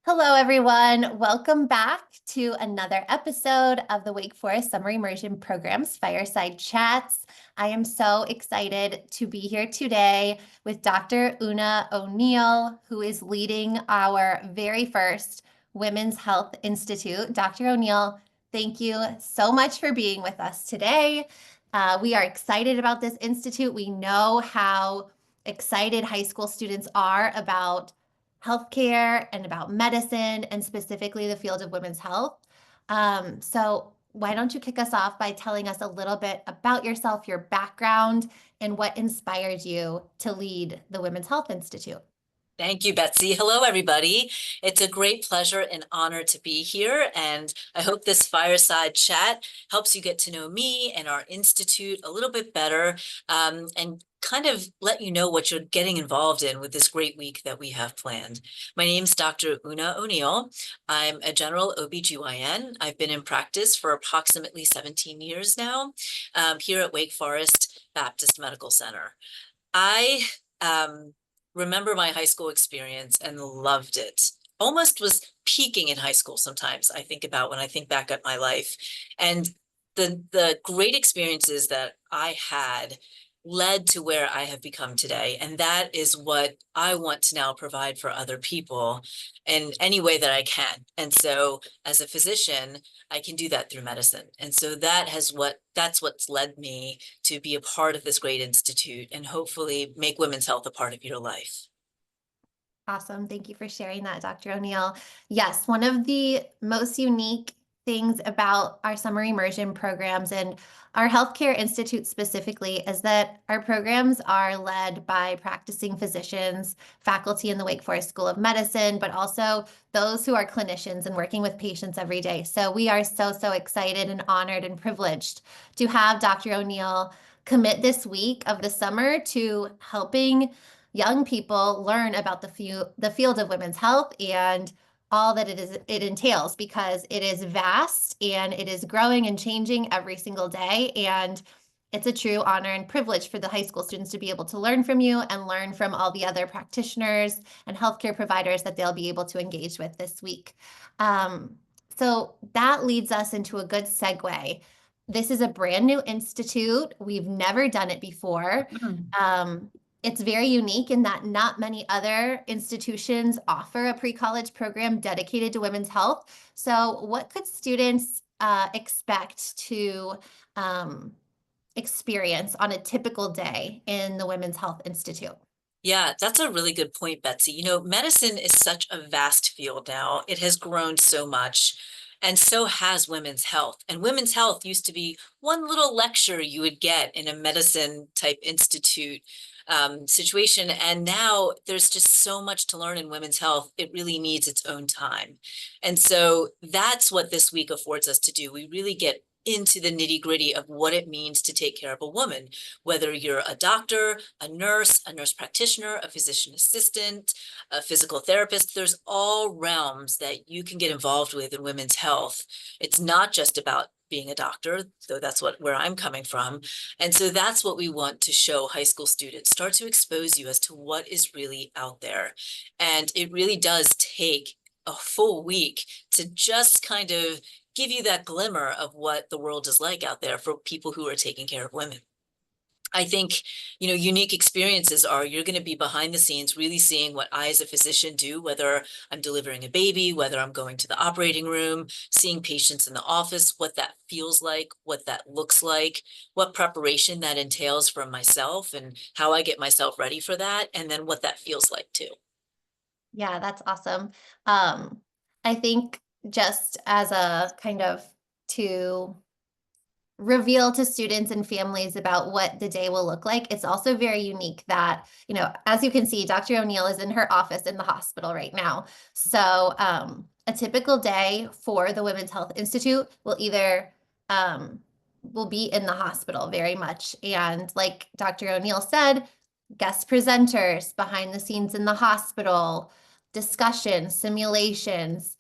Hello, everyone. Welcome back to another episode of the Wake Forest Summer Immersion Program's Fireside Chats. I am so excited to be here today with Dr. Oona O'Neill, who is leading our very first Women's Health Institute. Dr. O'Neill, thank you so much for being with us today. We are excited about this institute. We know how excited high school students are about healthcare and about medicine and specifically the field of women's health. So why don't you kick us off by telling us a little bit about yourself, your background, and what inspired you to lead the Women's Health Institute? Thank you, Betsy. Hello, everybody. It's a great pleasure and honor to be here, and I hope this fireside chat helps you get to know me and our institute a little bit better, and kind of let you know what you're getting involved in with this great week that we have planned. My name's Dr. Oona O'Neill. I'm a general OBGYN. I've been in practice for approximately 17 years now, here at Wake Forest Baptist Medical Center. I remember my high school experience and loved it. Almost was peaking in high school sometimes, I think about when I think back at my life. And the great experiences that I had led to where I have become today. And that is what I want to now provide for other people in any way that I can. And so as a physician, I can do that through medicine. And so that's what's led me to be a part of this great institute and hopefully make women's health a part of your life. Awesome. Thank you for sharing that, Dr. O'Neill. Yes, one of the most unique things about our summer immersion programs and our healthcare institute specifically is that our programs are led by practicing physicians, faculty in the Wake Forest School of Medicine, but also those who are clinicians and working with patients every day. So we are so excited and honored and privileged to have Dr. O'Neill commit this week of the summer to helping young people learn about the field of women's health and all that it entails, because it is vast and it is growing and changing every single day. And it's a true honor and privilege for the high school students to be able to learn from you and learn from all the other practitioners and healthcare providers that they'll be able to engage with this week. So that leads us into a good segue. This is a brand new institute. We've never done it before. It's very unique in that not many other institutions offer a pre-college program dedicated to women's health. So what could students expect to experience on a typical day in the Women's Health Institute? Yeah, that's a really good point, Betsy. You know, medicine is such a vast field now. It has grown so much, and so has women's health. And women's health used to be one little lecture you would get in a medicine type institute situation. And now there's just so much to learn in women's health. It really needs its own time. And so that's what this week affords us to do. We really get into the nitty gritty of what it means to take care of a woman, whether you're a doctor, a nurse practitioner, a physician assistant, a physical therapist. There's all realms that you can get involved with in women's health. It's not just about being a doctor, though that's where I'm coming from. And so that's what we want to show high school students, start to expose you as to what is really out there. And it really does take a full week to just kind of give you that glimmer of what the world is like out there for people who are taking care of women. I think, you know, unique experiences are you're going to be behind the scenes, really seeing what I as a physician do, whether I'm delivering a baby, whether I'm going to the operating room, seeing patients in the office, what that feels like, what that looks like, what preparation that entails for myself and how I get myself ready for that, and then what that feels like too. Yeah, that's awesome. I think just as a kind of to reveal to students and families about what the day will look like. It's also very unique that, as you can see, Dr. O'Neill is in her office in the hospital right now. So a typical day for the Women's Health Institute will be in the hospital very much. And like Dr. O'Neill said, guest presenters behind the scenes in the hospital, discussions, simulations,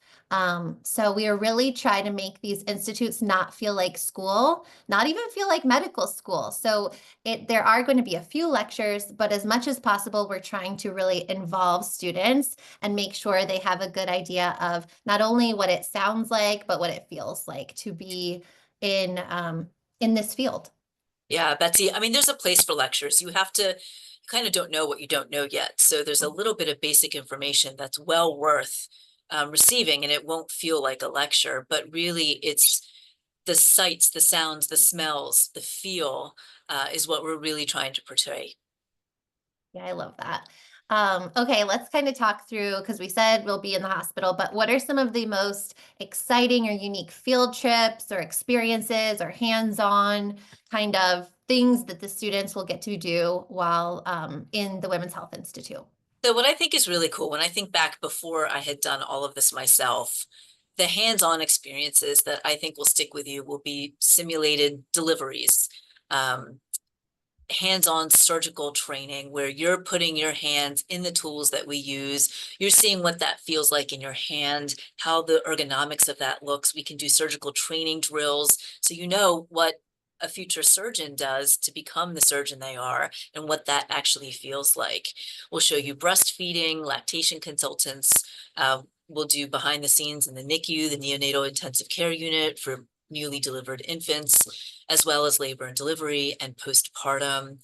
So we are really trying to make these institutes not feel like school, not even feel like medical school. So there are going to be a few lectures, but as much as possible, we're trying to really involve students and make sure they have a good idea of not only what it sounds like, but what it feels like to be in this field. Yeah, Betsy, I mean, there's a place for lectures. You kind of don't know what you don't know yet. So there's a little bit of basic information that's well worth receiving, and it won't feel like a lecture, but really it's the sights, the sounds, the smells, the feel is what we're really trying to portray. Yeah, I love that. Okay, let's kind of talk through, because we said we'll be in the hospital, but what are some of the most exciting or unique field trips or experiences or hands-on kind of things that the students will get to do while in the Women's Health Institute? So what I think is really cool, when I think back before I had done all of this myself, the hands-on experiences that I think will stick with you will be simulated deliveries, um, hands-on surgical training where you're putting your hands in the tools that we use. You're seeing what that feels like in your hand, how the ergonomics of that looks. We can do surgical training drills, so you know what a future surgeon does to become the surgeon they are and what that actually feels like. We'll show you breastfeeding, lactation consultants. We'll do behind the scenes in the NICU, the neonatal intensive care unit, for newly delivered infants, as well as labor and delivery and postpartum.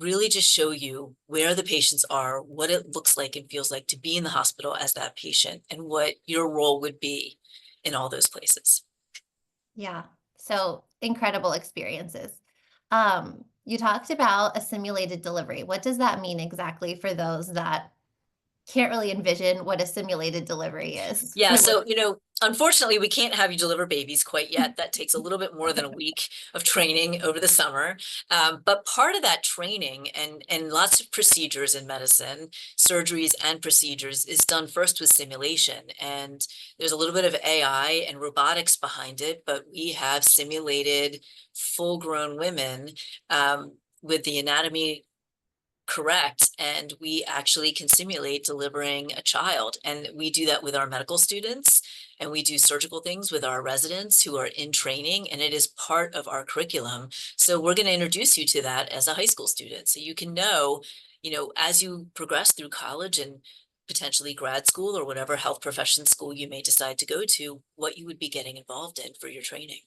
Really just show you where the patients are, what it looks like and feels like to be in the hospital as that patient, and what your role would be in all those places. Yeah, so incredible experiences. You talked about a simulated delivery. What does that mean exactly for those that can't really envision what a simulated delivery is? Yeah, What it so, looks unfortunately, we can't have you deliver babies quite yet. That takes a little bit more than a week of training over the summer. But part of that training and lots of procedures in medicine, surgeries and procedures, is done first with simulation. And there's a little bit of AI and robotics behind it, but we have simulated full-grown women with the anatomy correct, and we actually can simulate delivering a child, and we do that with our medical students, and we do surgical things with our residents who are in training, and it is part of our curriculum. So we're going to introduce you to that as a high school student, so you can know, as you progress through college and potentially grad school or whatever health profession school you may decide to go to, what you would be getting involved in for your training.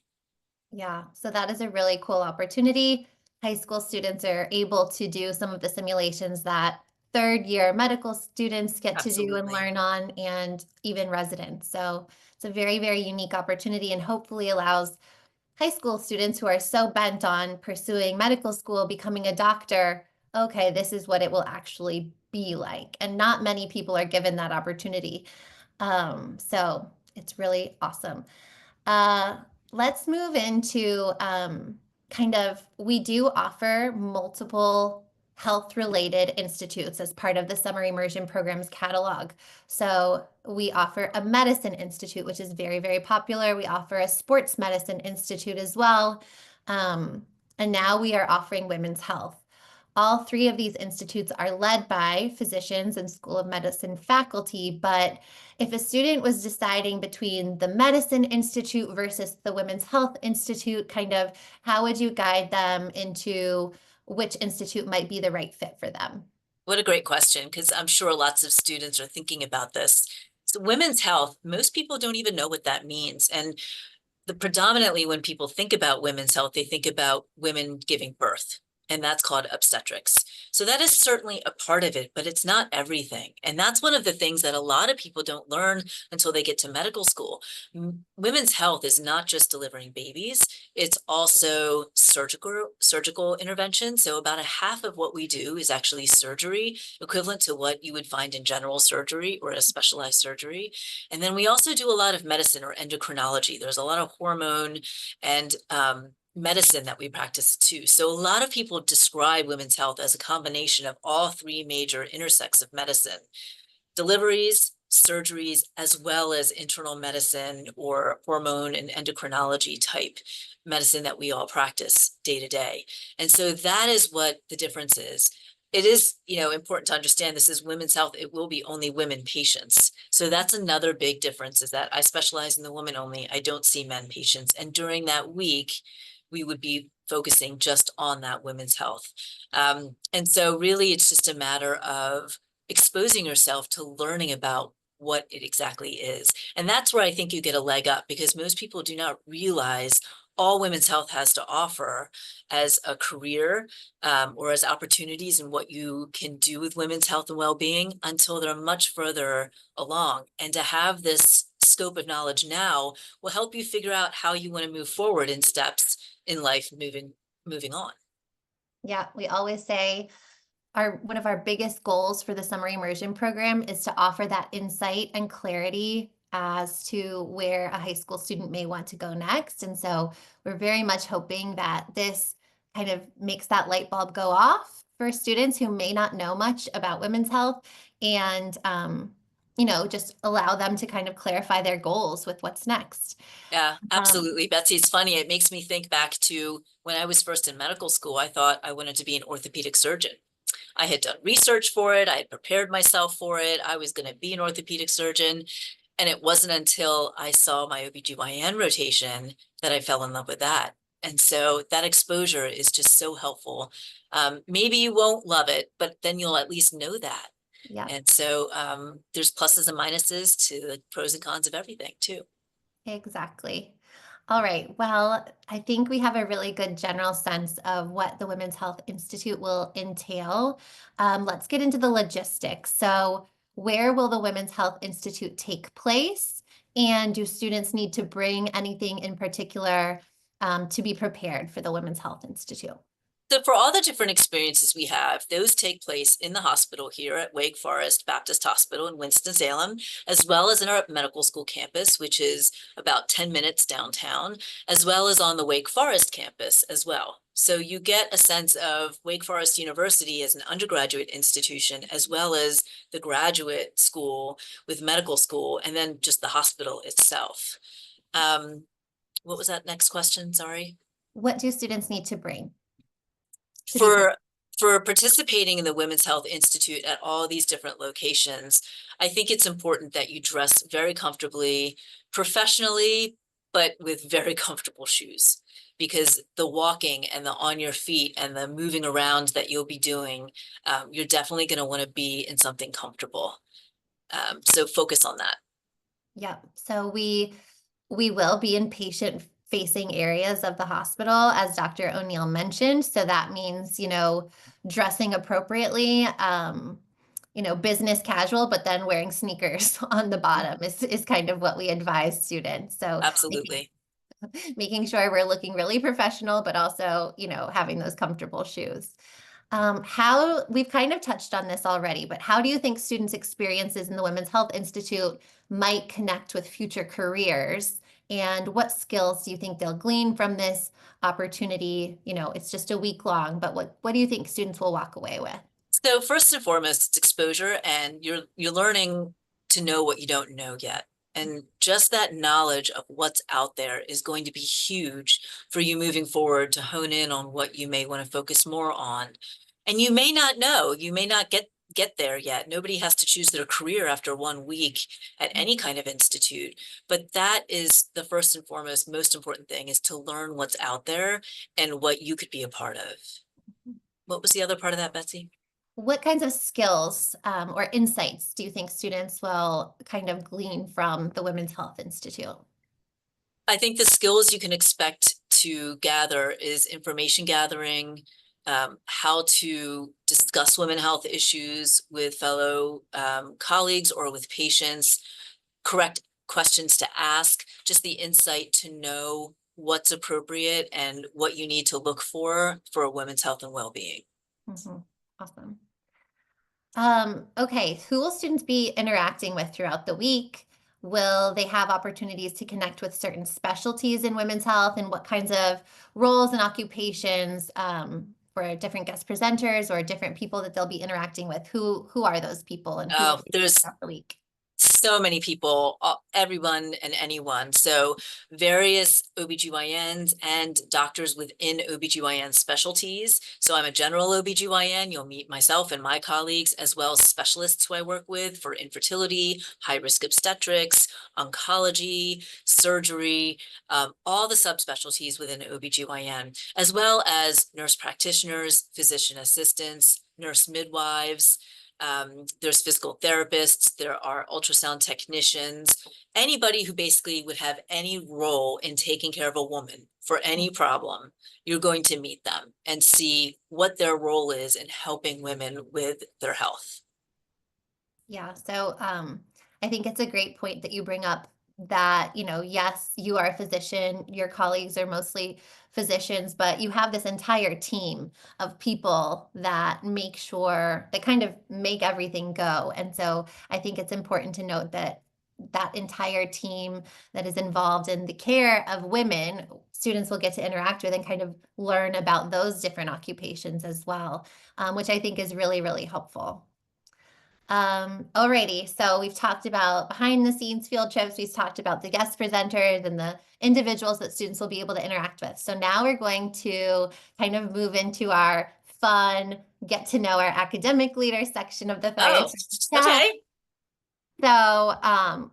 Yeah, so that is a really cool opportunity. High school students are able to do some of the simulations that third year medical students get to do and Absolutely. learn on, and even residents. So it's a very, very unique opportunity and hopefully allows high school students who are so bent on pursuing medical school, becoming a doctor. Okay, this is what it will actually be like. And not many people are given that opportunity. So it's really awesome. Uh, let's move into kind of, we do offer multiple health related institutes as part of the summer immersion program's catalog. So we offer a medicine institute, which is very, very popular. We offer a sports medicine institute as well. And now we are offering women's health. All three of these institutes are led by physicians and School of Medicine faculty, but if a student was deciding between the Medicine Institute versus the Women's Health Institute, kind of how would you guide them into which institute might be the right fit for them? What a great question, because I'm sure lots of students are thinking about this. So women's health, most people don't even know what that means. And predominantly when people think about women's health, they think about women giving birth, and that's called obstetrics. So that is certainly a part of it, but it's not everything. And that's one of the things that a lot of people don't learn until they get to medical school. Women's health is not just delivering babies, it's also surgical intervention. So about a half of what we do is actually surgery, equivalent to what you would find in general surgery or a specialized surgery. And then we also do a lot of medicine or endocrinology. There's a lot of hormone and medicine that we practice too. So a lot of people describe women's health as a combination of all three major intersects of medicine: deliveries, surgeries, as well as internal medicine or hormone and endocrinology type medicine that we all practice day to day. And so that is what the difference is. it is, important to understand this is women's health. It will be only women patients. So that's another big difference, is that I specialize in the woman only. I don't see men patients. And during that week, we would be focusing just on that women's health. And so really it's just a matter of exposing yourself to learning about what it exactly is. And that's where I think you get a leg up, because most people do not realize all women's health has to offer as a career, or as opportunities and what you can do with women's health and well-being until they're much further along. And to have this scope of knowledge now will help you figure out how you want to move forward in steps in life, moving on. Yeah, we always say one of our biggest goals for the summer immersion program is to offer that insight and clarity as to where a high school student may want to go next. And so we're very much hoping that this kind of makes that light bulb go off for students who may not know much about women's health, and just allow them to kind of clarify their goals with what's next. Yeah, Um, absolutely, Betsy. It's funny. It makes me think back to when I was first in medical school. I thought I wanted to be an orthopedic surgeon. I had done research for it. I had prepared myself for it. I was going to be an orthopedic surgeon. And it wasn't until I saw my OBGYN rotation that I fell in love with that. And so that exposure is just so helpful. Maybe you won't love it, but then you'll at least know that. yeah. And so there's pluses and minuses to the pros and cons of everything too. Exactly. All right. Well, I think we have a really good general sense of what the Women's Health Institute will entail. Let's get into the logistics. So, where will the Women's Health Institute take place? And do students need to bring anything in particular to be prepared for the Women's Health Institute? So for all the different experiences we have, those take place in the hospital here at Wake Forest Baptist Hospital in Winston-Salem, as well as in our medical school campus, which is about 10 minutes downtown, as well as on the Wake Forest campus as well. So you get a sense of Wake Forest University as an undergraduate institution, as well as the graduate school with medical school, and then just the hospital itself. What was that next question? Sorry. What do students need to bring to be prepared? For participating in the Women's Health Institute at all these different locations, I think it's important that you dress very comfortably, professionally, but with very comfortable shoes, because the walking and the on your feet and the moving around that you'll be doing, you're definitely going to want to be in something comfortable. So focus on that. Yep. So we will be in patient facing areas of the hospital, as Dr. O'Neill mentioned. So that means, dressing appropriately, business casual, but then wearing sneakers on the bottom is kind of what we advise students. So making, Absolutely. making sure we're looking really professional, but also, having those comfortable shoes. How we've kind of touched on this already, but how do you think students' experiences in the Women's Health Institute might connect with future careers? And what skills do you think they'll glean from this opportunity? It's just a week long, but what do you think students will walk away with? So first and foremost, it's exposure, and you're learning to know what you don't know yet. And just that knowledge of what's out there is going to be huge for you moving forward to hone in on what you may want to focus more on. And you may not know, you may not get there yet. Nobody has to choose their career after 1 week at any kind of institute. But that is the first and foremost, most important thing, is to learn what's out there and what you could be a part of. What was the other part of that, Betsy? What kinds of skills or insights do you think students will kind of glean from the Women's Health Institute? I think the skills you can expect to gather is information gathering, how to discuss women's health issues with fellow colleagues or with patients, correct questions to ask, just the insight to know what's appropriate and what you need to look for a women's health and well-being. Mhm. Awesome. Okay, who will students be interacting with throughout the week? Will they have opportunities to connect with certain specialties in women's health, and what kinds of roles and occupations for different guest presenters or different people that they'll be interacting with? Who are those people, and who will Oh, they see there's throughout the week? so many people, everyone and anyone. So various OBGYNs and doctors within OBGYN specialties. So I'm a general OBGYN. You'll meet myself and my colleagues, as well as specialists who I work with for infertility, high risk obstetrics, oncology, surgery, all the subspecialties within OBGYN, as well as nurse practitioners, physician assistants, nurse midwives. There's physical therapists, there are ultrasound technicians, anybody who basically would have any role in taking care of a woman for any problem, you're going to meet them and see what their role is in helping women with their health. Yeah, so I think it's a great point that you bring up that, yes, you are a physician, your colleagues are mostly physicians, but you have this entire team of people that make sure that kind of make everything go. And so I think it's important to note that that entire team that is involved in the care of women, students will get to interact with and kind of learn about those different occupations as well, which I think is really, really helpful. Alrighty, so we've talked about behind the scenes field trips, we've talked about the guest presenters and the individuals that students will be able to interact with. So now we're going to kind of move into our fun, get to know our academic leader section of the Oh, Fireside chat. okay. So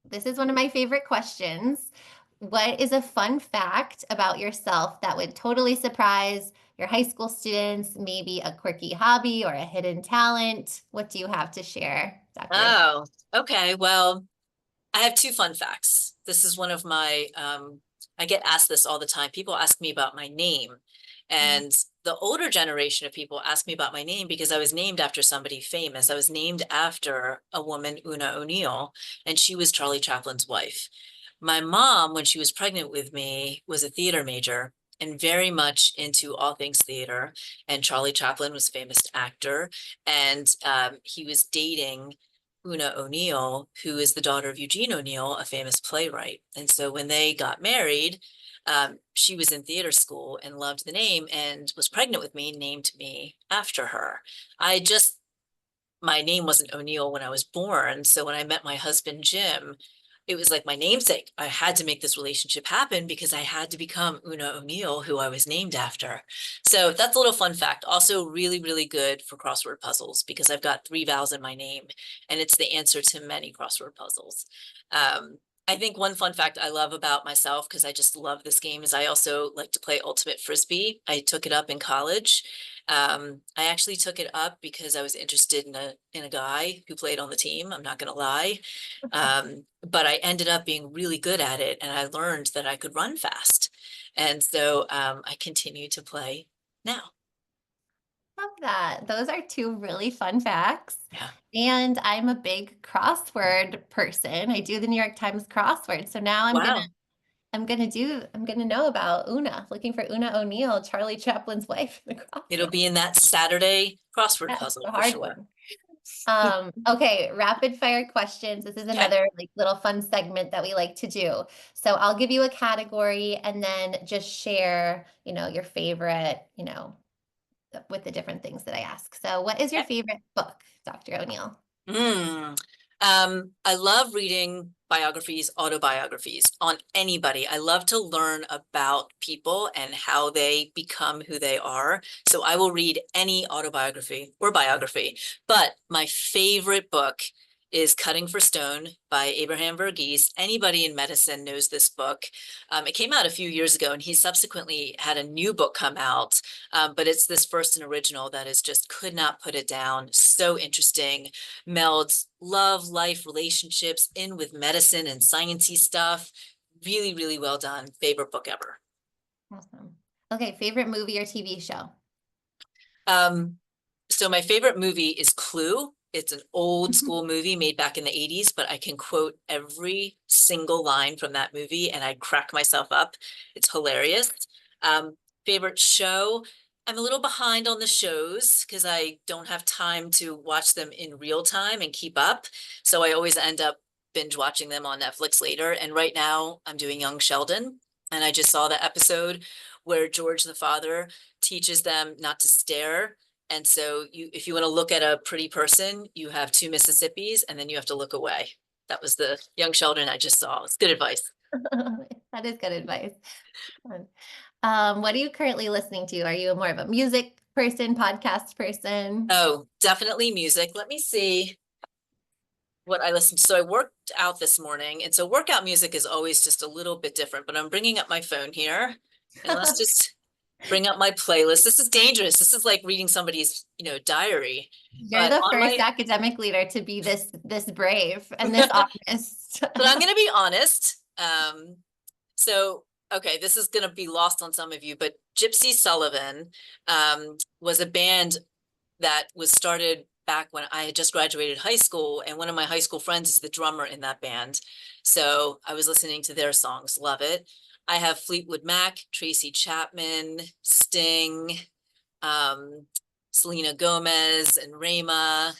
this is one of my favorite questions. What is a fun fact about yourself that would totally surprise your high school students? Maybe a quirky hobby or a hidden talent? What do you have to share, Dr. O? Oh, okay. Well, I have two fun facts. This is one of my, I get asked this all the time. People ask me about my name. Mm. And the older generation of people ask me about my name because I was named after somebody famous. I was named after a woman, Oona O'Neill, and she was Charlie Chaplin's wife. My mom, when she was pregnant with me, was a theater major and very much into all things theater. And Charlie Chaplin was a famous actor, and he was dating Oona O'Neill, who is the daughter of Eugene O'Neill, a famous playwright. And so when they got married, she was in theater school and loved the name and was pregnant with me, named me after her. I just, my name wasn't O'Neill when I was born. So when I met my husband, Jim, it was like my namesake. I had to make this relationship happen because I had to become Oona O'Neill, who I was named after. So that's a little fun fact. Also really, really good for crossword puzzles because I've got 3 vowels in my name and it's the answer to many crossword puzzles. I think one fun fact I love about myself, because I just love this game, is I also like to play Ultimate Frisbee. I took it up in college. I actually took it up because I was interested in a guy who played on the team. I'm not going to lie. But I ended up being really good at it, and I learned that I could run fast. And so I continue to play now. Love that. Those are two really fun facts. Yeah. And I'm a big crossword person. I do the New York Times crossword. So now Wow. I'm gonna know about Una, looking for Una O'Neill, Charlie Chaplin's wife in the It'll crossword. be in that Saturday crossword That's puzzle a for hard sure. one. Okay, rapid fire questions. This is Okay. another like little fun segment that we like to do. So I'll give you a category and then just share, your favorite, with the different things that I ask. So what is your favorite book, Dr. O'Neill? Mm. I love reading biographies, autobiographies on anybody. I love to learn about people and how they become who they are. So I will read any autobiography or biography. But my favorite book is Cutting for Stone by Abraham Verghese. Anybody in medicine knows this book. It came out a few years ago, and he subsequently had a new book come out. But it's this first and original that is just could not put it down. So interesting, melds love, life, relationships in with medicine and sciencey stuff. Really, really well done. Favorite book ever. Awesome. Okay, favorite movie or TV show? Um, so my favorite movie is Clue. It's an old school movie made back in the 80s, but I can quote every single line from that movie and I crack myself up. It's hilarious. Favorite show. I'm a little behind on the shows because I don't have time to watch them in real time and keep up. So I always end up binge watching them on Netflix later. And right now I'm doing Young Sheldon. And I just saw the episode where George the father teaches them not to stare. And so if you want to look at a pretty person, you have 2 Mississippis and then you have to look away. That was the young Sheldon I just saw. It's good advice. That is good advice. Fun. What are you currently listening to? Are you more of a music person, podcast person? Oh, definitely music. Let me see what I listened to. So I worked out this morning, and so workout music is always just a little bit different, but I'm bringing up my phone here, and let's just bring up my playlist. This is dangerous. This is like reading somebody's, diary. You're But the on first my, academic leader to be this brave and this honest. but I'm going to be honest. So, okay, this is going to be lost on some of you, but Gypsy Sullivan was a band that was started back when I had just graduated high school, and one of my high school friends is the drummer in that band. So I was listening to their songs, love it. I have Fleetwood Mac, Tracy Chapman, Sting, um, Selena Gomez, and Rema.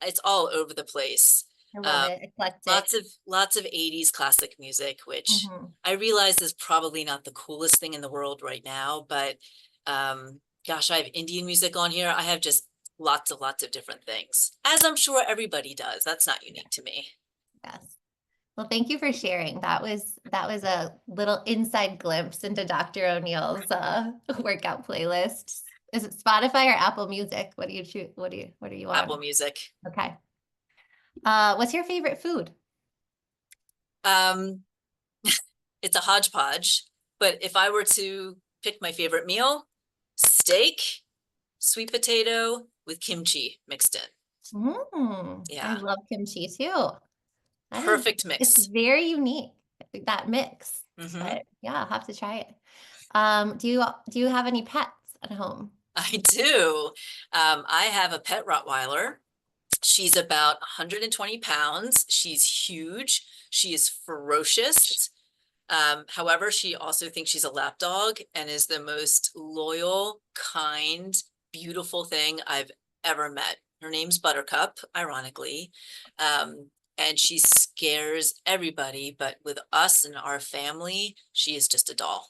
It's all over the place. I love Um, it. Eclectic. lots of 80s classic music, which Mhm. I realize is probably not the coolest thing in the world right now, but gosh, I have Indian music on here. I have just lots of different things, as I'm sure everybody does. That's not unique to me. Yes. Well, thank you for sharing. That was a little inside glimpse into Dr. O'Neill's workout playlist. Is it Spotify or Apple Music? What do you choose? What are you Apple on? Music. Okay. What's your favorite food? Um, it's a hodgepodge, but if I were to pick my favorite meal, steak, sweet potato with kimchi mixed in. I Yeah, love kimchi too. perfect It's mix. very unique, that mix. Hmm. But yeah, I'll have to try it. Do you have any pets at home? I do. I have a pet Rottweiler. She's about 120 pounds. She's huge. She is ferocious. However, she also thinks she's a lap dog and is the most loyal, kind, beautiful thing I've ever met. Her name's Buttercup, ironically. Um, and she scares everybody, but with us and our family, she is just a doll.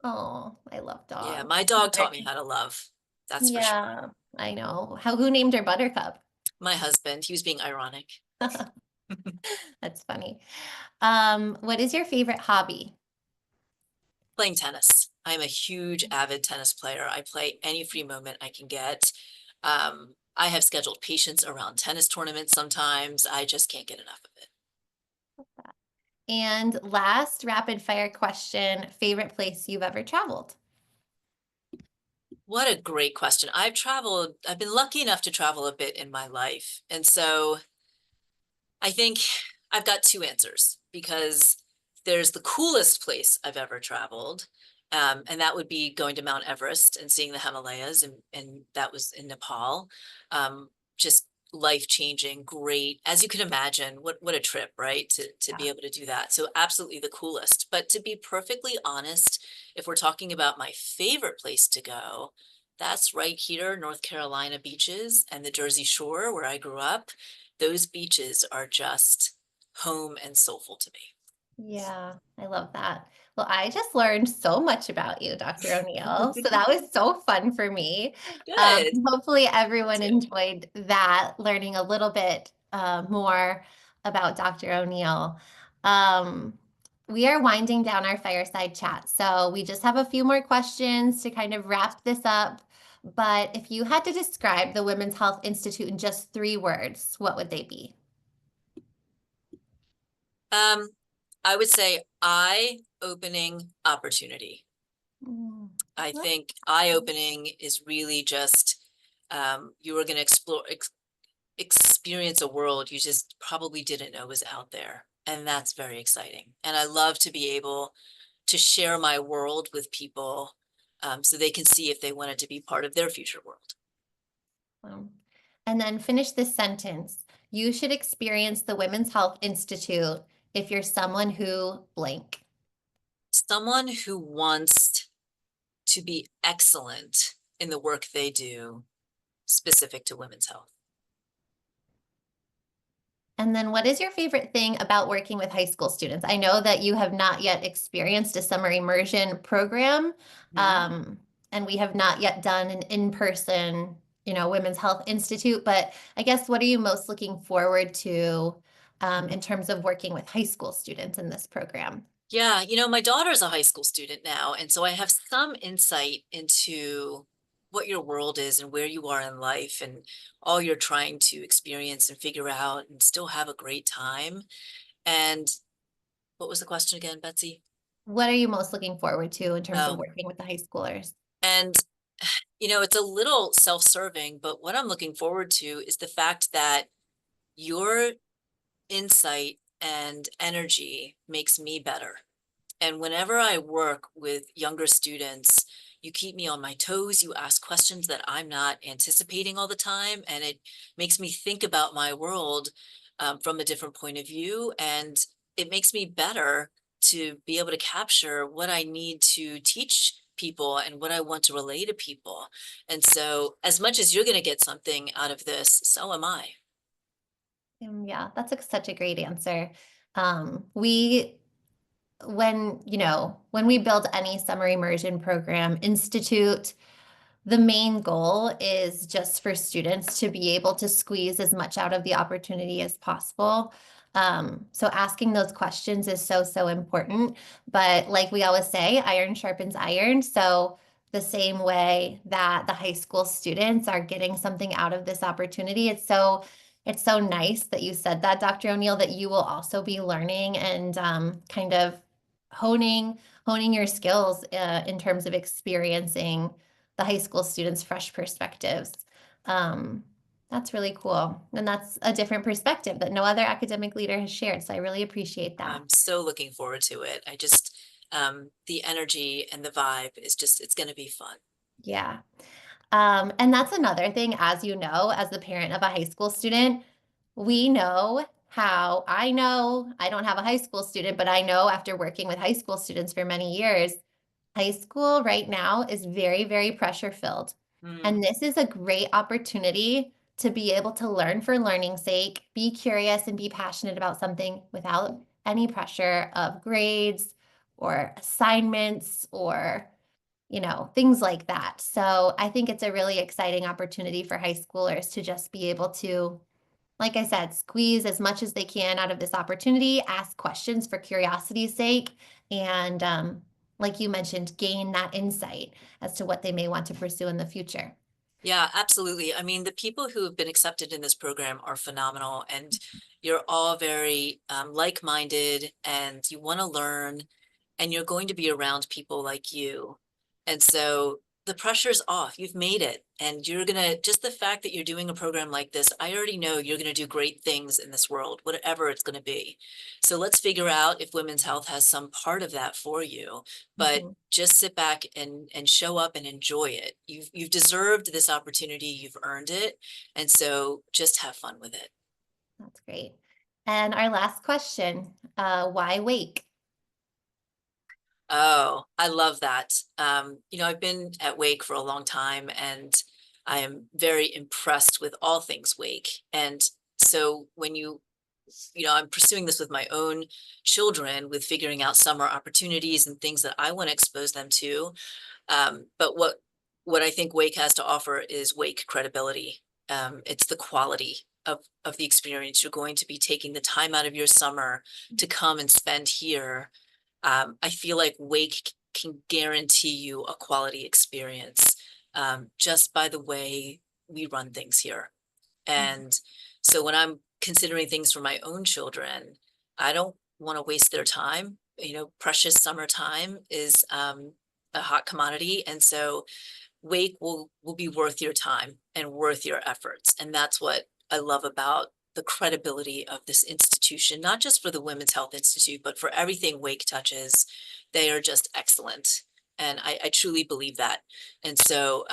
Oh, I love Yeah, dogs. my dog taught me how to love. That's for sure. Yeah, I know. Who named her Buttercup? My husband, he was being ironic. That's funny. What is your favorite hobby? Playing tennis. I'm a huge avid tennis player. I play any free moment I can get. I have scheduled patients around tennis tournaments sometimes. I just can't get enough of it. And last rapid fire question, favorite place you've ever traveled? What a great question. I've been lucky enough to travel a bit in my life. And so I think I've got two answers because there's the coolest place I've ever traveled. And that would be going to Mount Everest and seeing the Himalayas, and that was in Nepal. Just life-changing, great. As you can imagine, what a trip, right? To Yeah. be able to do that. So absolutely the coolest. But to be perfectly honest, if we're talking about my favorite place to go, that's right here, North Carolina beaches and the Jersey Shore where I grew up. Those beaches are just home and soulful to me. Yeah, I love that. Well, I just learned so much about you, Dr. O'Neill. So that was so fun for me. Good. Hopefully everyone Too. enjoyed that, learning a little bit more about Dr. O'Neill. Um, we are winding down our fireside chat. So we just have a few more questions to kind of wrap this up. But if you had to describe the Women's Health Institute in just 3 words, what would they be? Um, I would say eye-opening opportunity. Mm, I well, think eye-opening is really just you are going to experience a world you just probably didn't know was out there. And that's very exciting. And I love to be able to share my world with people so they can see if they wanted to be part of their future world. Um, and then finish this sentence. You should experience the Women's Health Institute if you're someone who blank. Someone who wants to be excellent in the work they do specific to women's health. And then what is your favorite thing about working with high school students? I know that you have not yet experienced a summer immersion program, Mhm. and we have not yet done an in-person, Women's Health Institute, but I guess what are you most looking forward to in terms of working with high school students in this program? Yeah, my daughter's a high school student now, and so I have some insight into what your world is and where you are in life and all you're trying to experience and figure out and still have a great time. And what was the question again, Betsy? What are you most looking forward to in terms of Oh, working with the high schoolers? and it's a little self-serving, but what I'm looking forward to is the fact that your insight and energy makes me better. And whenever I work with younger students, you keep me on my toes. You ask questions that I'm not anticipating all the time. And it makes me think about my world from a different point of view. And it makes me better to be able to capture what I need to teach people and what I want to relay to people. And so, as much as you're going to get something out of this, so am I. Yeah, that's such a great answer. We when we build any summer immersion program, institute, the main goal is just for students to be able to squeeze as much out of the opportunity as possible. So asking those questions is so important. But like we always say, iron sharpens iron. So the same way that the high school students are getting something out of this opportunity, it's so nice that you said that, Dr. O'Neill, that you will also be learning and kind of honing honing your skills in terms of experiencing the high school students' fresh perspectives. Um, that's really cool. And that's a different perspective that no other academic leader has shared. So I really appreciate that. I'm so looking forward to it. The energy and the vibe is just, it's going to be fun. Yeah. And that's another thing, as you know, as the parent of a high school student, we know how I know I don't have a high school student, but I know after working with high school students for many years, high school right now is very pressure filled. Mm. And this is a great opportunity to be able to learn for learning's sake, be curious and be passionate about something without any pressure of grades or assignments or, things like that. So I think it's a really exciting opportunity for high schoolers to just be able to, like I said, squeeze as much as they can out of this opportunity, ask questions for curiosity's sake, and like you mentioned, gain that insight as to what they may want to pursue in the future. Yeah, absolutely. I mean, the people who have been accepted in this program are phenomenal, and you're all very like-minded, and you want to learn, and you're going to be around people like you. And so the pressure's off. You've made it. And you're gonna, just the fact that you're doing a program like this, I already know you're gonna do great things in this world, whatever it's gonna be. So let's figure out if women's health has some part of that for you. But Mhm. just sit back and show up and enjoy it. You've deserved this opportunity, you've earned it. And so just have fun with it. That's great. And our last question, why wake? Oh, I love that. I've been at Wake for a long time, and I am very impressed with all things Wake. And so when I'm pursuing this with my own children with figuring out summer opportunities and things that I want to expose them to. But what I think Wake has to offer is Wake credibility. It's the quality of the experience. You're going to be taking the time out of your summer to come and spend here. I feel like Wake can guarantee you a quality experience just by the way we run things here. Mhm. And so when I'm considering things for my own children, I don't want to waste their time. Precious summertime is a hot commodity. And so Wake will be worth your time and worth your efforts. And that's what I love about the credibility of this institution, not just for the Women's Health Institute, but for everything Wake touches. They are just excellent. And I truly believe that. And so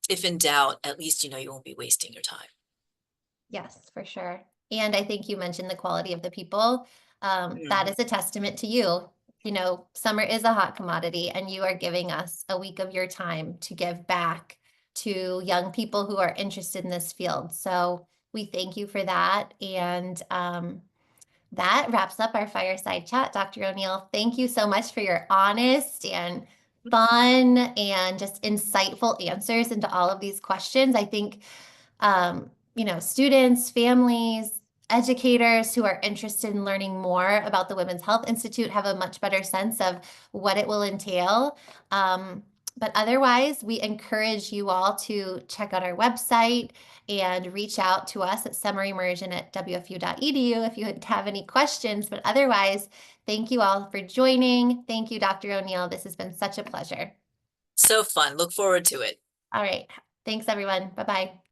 if in doubt, at least you know you won't be wasting your time. Yes, for sure. And I think you mentioned the quality of the people. That Mhm. is a testament to you. Summer is a hot commodity, and you are giving us a week of your time to give back to young people who are interested in this field. So we thank you for that. And that wraps up our fireside chat, Dr. O'Neill. Thank you so much for your honest and fun and just insightful answers into all of these questions. I think students, families, educators who are interested in learning more about the Women's Health Institute have a much better sense of what it will entail. But otherwise, we encourage you all to check out our website and reach out to us at summerimmersion@wfu.edu if you have any questions. But otherwise, thank you all for joining. Thank you, Dr. O'Neill. This has been such a pleasure. So fun. Look forward to it. All right. Thanks, everyone. Bye-bye.